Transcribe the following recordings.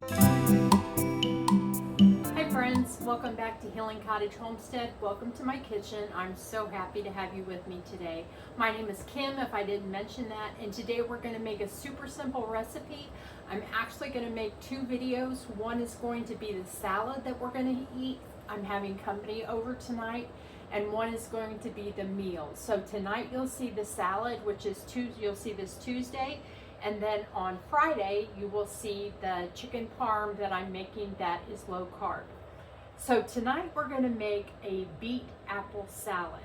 Hi friends, welcome back to Healing Cottage Homestead. Welcome to my kitchen. I'm so happy to have you with me today. My name is Kim, if I didn't mention that, and today we're going to make a super simple recipe. I'm actually going to make two videos. One is going to be the salad that we're going to eat. I'm having company over tonight, and one is going to be the meal. So tonight you'll see the salad, which is you'll see this Tuesday. And then on Friday, you will see the chicken parm that I'm making that is low carb. So tonight we're going to make a beet apple salad.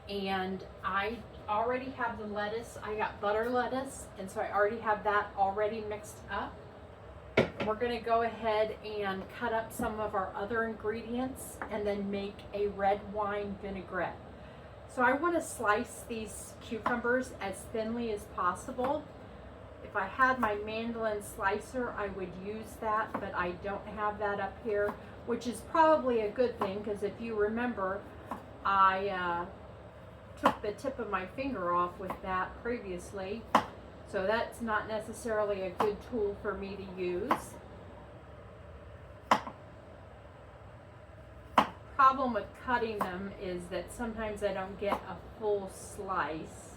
And I already have the lettuce. I got butter lettuce, and so I already have that already mixed up. We're going to go ahead and cut up some of our other ingredients and then make a red wine vinaigrette. So I want to slice these cucumbers as thinly as possible. If I had my mandolin slicer, I would use that, but I don't have that up here, which is probably a good thing because if you remember, I took the tip of my finger off with that previously, so that's not necessarily a good tool for me to use. Problem with cutting them is that sometimes I don't get a full slice.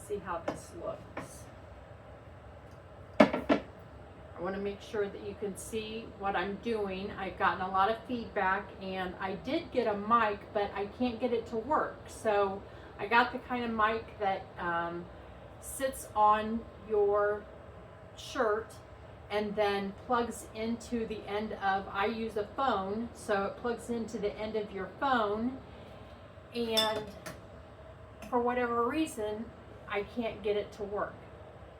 See how this looks. I want to make sure that you can see what I'm doing. I've gotten a lot of feedback, and I did get a mic, but I can't get it to work. So I got the kind of mic that sits on your shirt and then plugs into the end of, I use a phone, so it plugs into the end of your phone, and for whatever reason, I can't get it to work.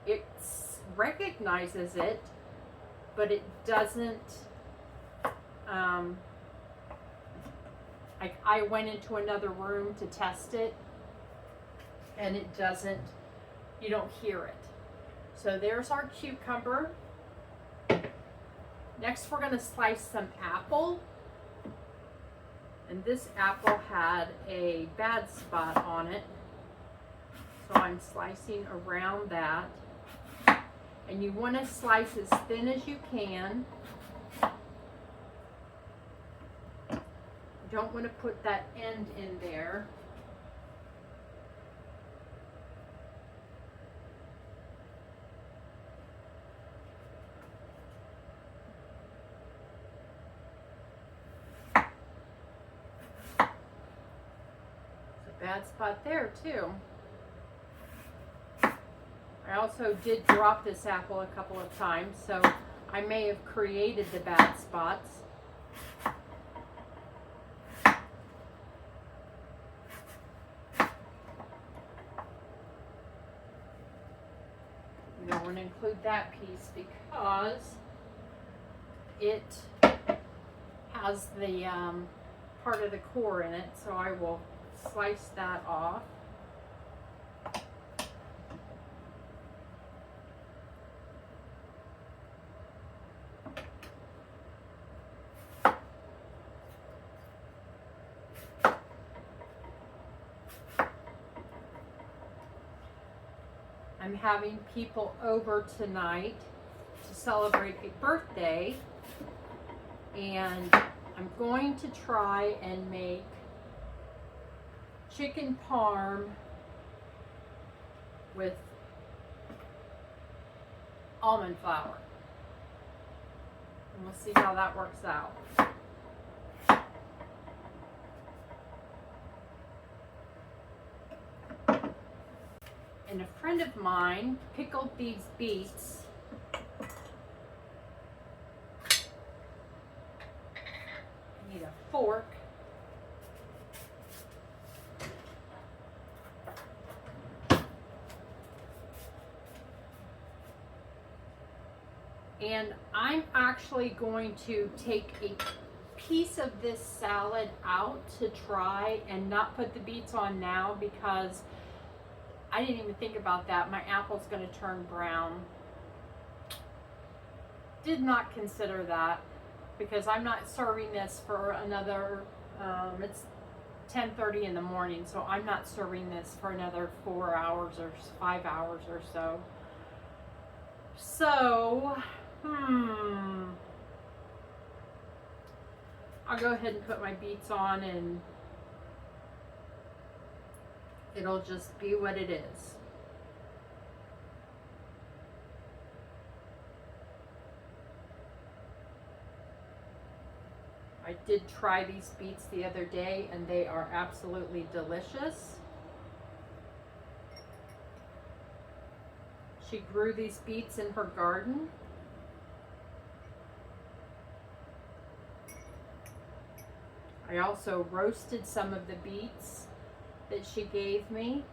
It recognizes it, but it doesn't. I went into another room to test it, and it doesn't. You don't hear it. So there's our cucumber. Next, we're going to slice some apple. And this apple had a bad spot on it. So I'm slicing around that. And you want to slice as thin as you can. You don't want to put that end in there. There's a bad spot there too. I also did drop this apple a couple of times, so I may have created the bad spots. We don't want to include that piece because it has the part of the core in it, so I will slice that off. I'm having people over tonight to celebrate a birthday, and I'm going to try and make chicken parm with almond flour. And we'll see how that works out. And a friend of mine pickled these beets. I need a fork. And I'm actually going to take a piece of this salad out to try and not put the beets on now because I didn't even think about that. My apple's going to turn brown. Did not consider that because I'm not serving this for another, it's 10:30 in the morning, so I'm not serving this for another 4 hours or 5 hours or so. So, I'll go ahead and put my beets on, and it'll just be what it is. I did try these beets the other day, and they are absolutely delicious. She grew these beets in her garden. I also roasted some of the beets that she gave me.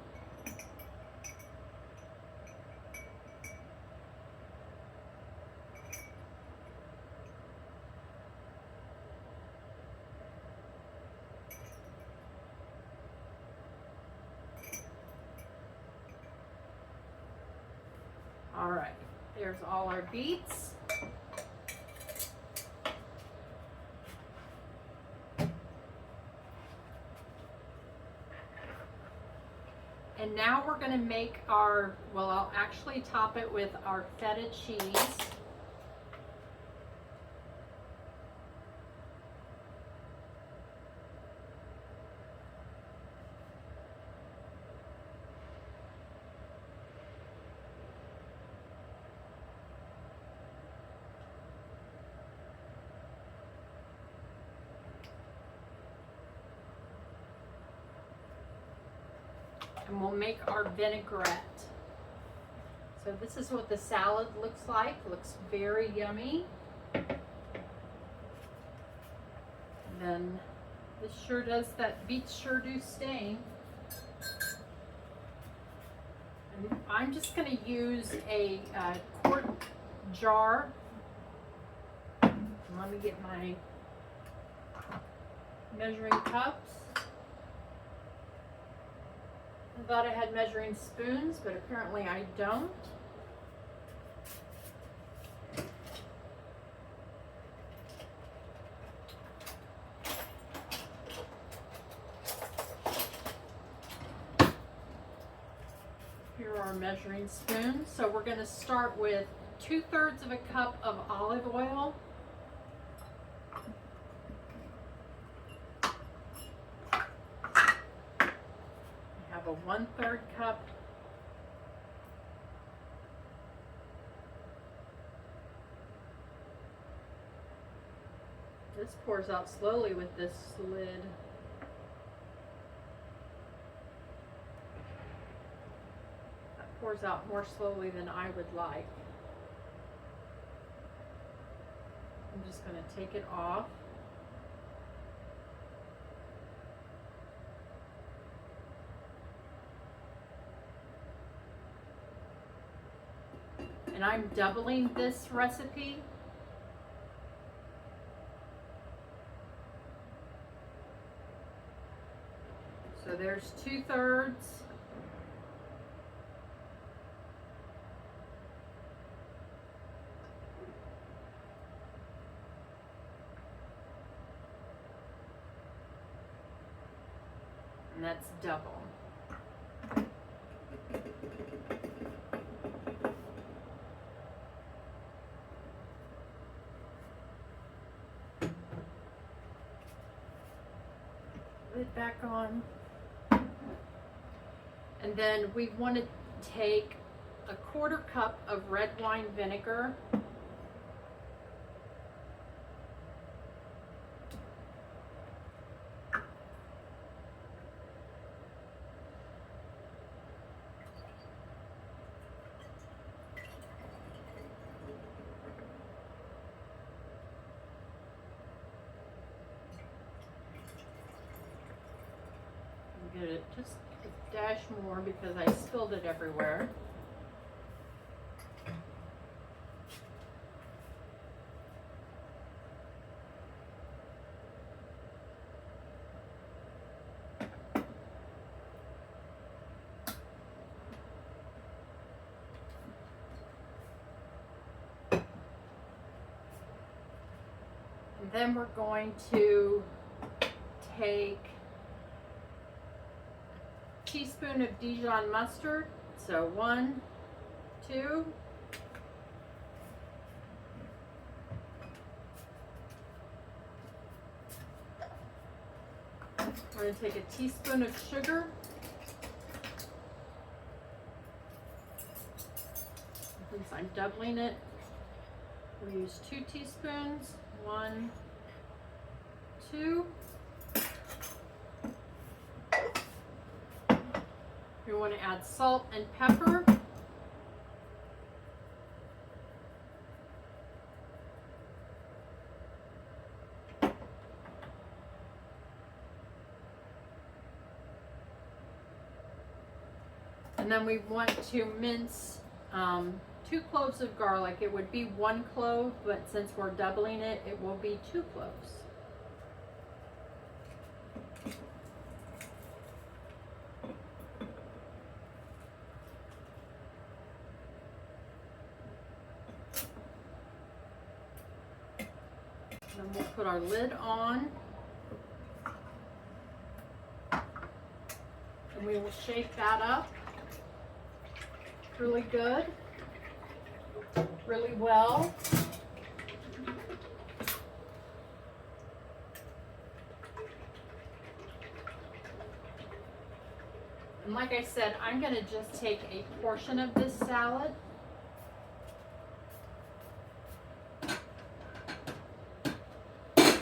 All right, there's all our beets. And now we're going to make our, well, I'll actually top it with our feta cheese. And we'll make our vinaigrette. So this is what the salad looks like. Looks very yummy. And then this sure does, that beets sure do stain. And I'm just going to use a quart jar. Let me get my measuring cups. I thought I had measuring spoons, but apparently I don't. Here are our measuring spoons. So we're going to start with 2/3 of a cup of olive oil. A 1/3 cup this pours out slowly with this lid. That pours out more slowly than I would like. I'm just going to take it off. And I'm doubling this recipe. So there's 2/3. And that's double. Lid back on. And then we want to take a 1/4 cup of red wine vinegar. Get it just a dash more because I spilled it everywhere. And then we're going to take teaspoon of Dijon mustard. So 1, 2. We're going to take a teaspoon of sugar. Since I'm doubling it, we use 2 teaspoons. 1, 2. We want to add salt and pepper. And then we want to mince 2 cloves of garlic. It would be 1 clove, but since we're doubling it, it will be 2 cloves. Then we'll put our lid on. And we will shake that up really good, really well. And like I said, I'm going to just take a portion of this salad. To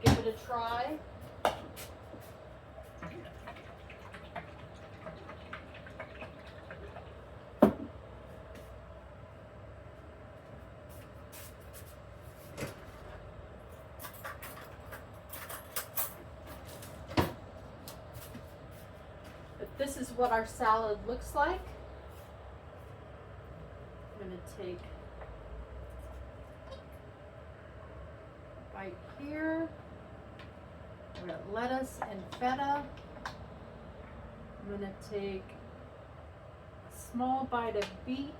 give it a try. This is what our salad looks like. I'm going to take a bite here. We've got lettuce and feta. I'm going to take a small bite of beet,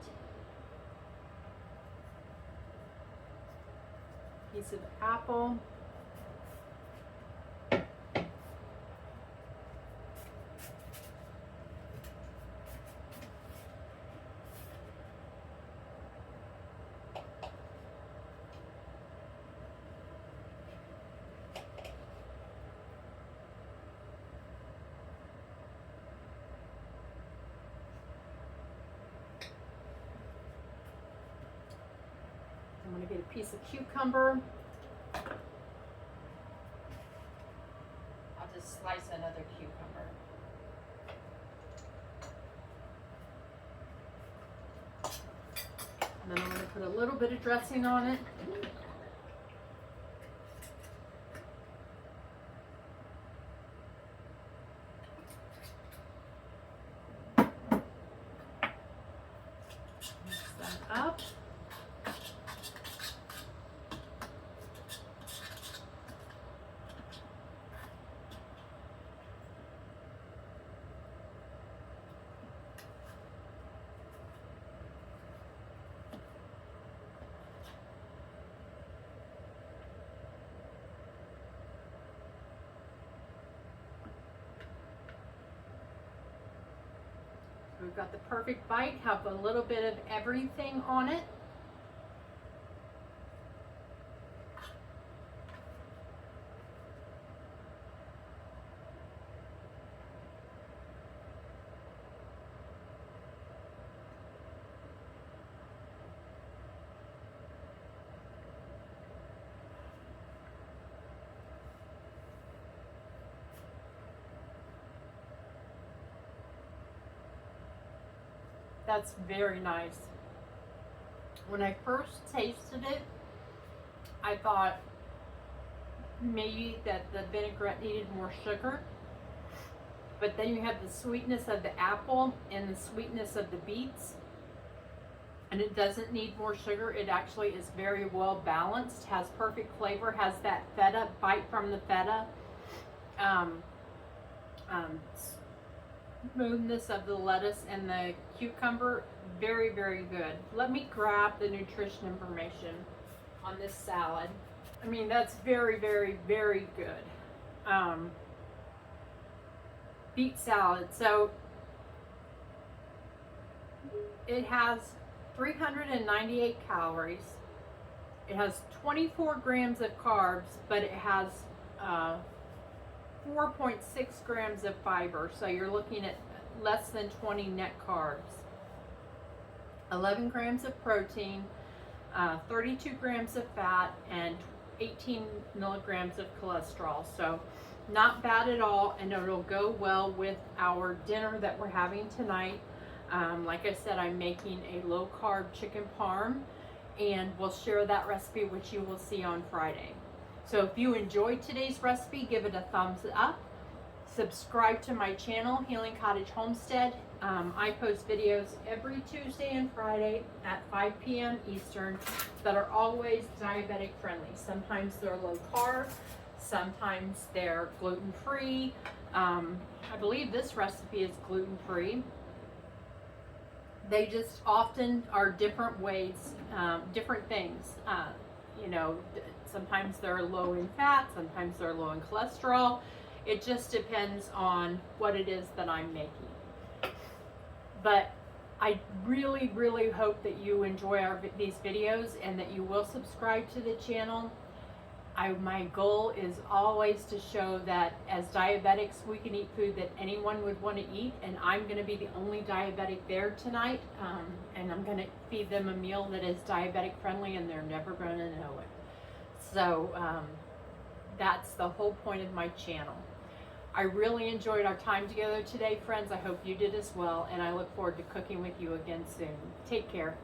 piece of apple, I'm going to get a piece of cucumber. I'll just slice another cucumber. And then I'm going to put a little bit of dressing on it. Mix that up. We've got the perfect bite, have a little bit of everything on it. That's very nice. When I first tasted it, I thought maybe that the vinaigrette needed more sugar. But then you have the sweetness of the apple and the sweetness of the beets. And it doesn't need more sugar. It actually is very well balanced, has perfect flavor, has that feta bite from the feta. Smoothness of the lettuce and the cucumber, very, very good. Let me grab the nutrition information on this salad. I mean, that's very, very, very good. beet salad. So it has 398 calories. It has 24 grams of carbs, but it has 4.6 grams of fiber. So you're looking at less than 20 net carbs. 11 grams of protein, 32 grams of fat, and 18 milligrams of cholesterol. So not bad at all, and it'll go well with our dinner that we're having tonight. Like I said, I'm making a low-carb chicken parm, and we'll share that recipe, which you will see on Friday. So if you enjoyed today's recipe, give it a thumbs up. Subscribe to my channel, Healing Cottage Homestead. I post videos every Tuesday and Friday at 5 p.m. Eastern that are always diabetic friendly. Sometimes they're low carb, sometimes they're gluten-free. I believe this recipe is gluten-free. They just often are different ways, different things. You know, sometimes they're low in fat, sometimes they're low in cholesterol. It just depends on what it is that I'm making. But I really, really hope that you enjoy these videos and that you will subscribe to the channel. My goal is always to show that as diabetics, we can eat food that anyone would want to eat, and I'm going to be the only diabetic there tonight, and I'm going to feed them a meal that is diabetic friendly, and they're never going to know it. So that's the whole point of my channel. I really enjoyed our time together today, friends. I hope you did as well, and I look forward to cooking with you again soon. Take care.